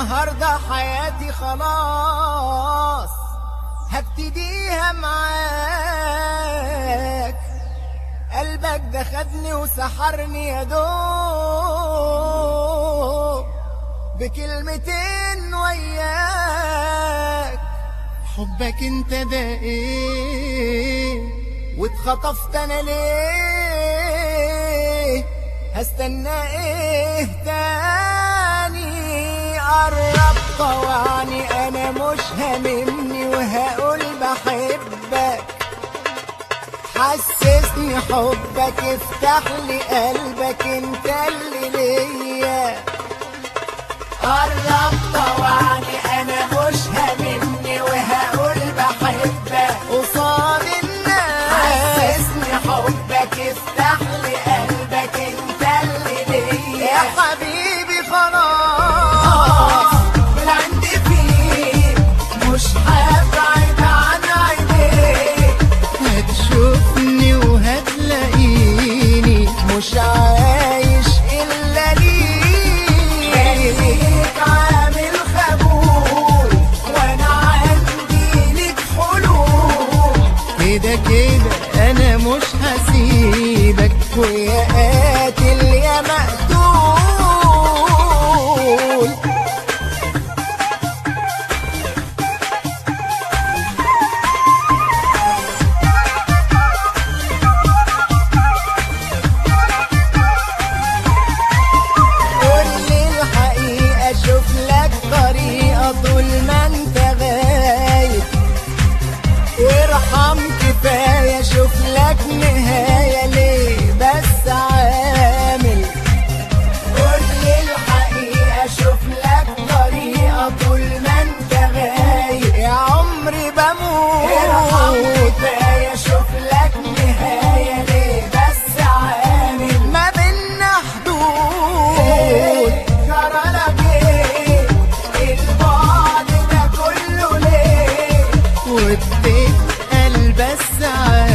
النهاردة حياتي خلاص هبتديها معاك. قلبك ده خدني وسحرني يا دوب بكلمتين وياك. حبك انت ده ايه واتخطفت انا ليه؟ هستنى ايه تاني؟ قرب طوعني انا مش هاممني وهقول بحبك. حسسني حبك افتح لي قلبك انت اللي ليا. قرب طوعني انا مش هاممني وهقول بحبك قصاد الناس. حسسني حبك افتح لي قلبك انت اللي ليا. يا حبيبي خلاص من عندي فيك مش هبعد عن عينيك. هتشوفني وهتلاقيني مش عايش الا ليك. عامل خبول وانا عندي ليك حلول. كده كده انا مش هسيبك ويا قاتل يا مقتول. قولي الحقيقة اشوف لك طريقة طول ما انت غايب. وارحم كفاية اشوف لك نهاية ليه بس عامل. قولي الحقيقة اشوف لك طريقة طول ما انت غايب. يا عمري بموت ارحم كفاية اشوف لك نهاية ليه بس عامل. ما بينا حدود جرالك ايه البعد ده كله ليه؟ وبتتقل بس عامل.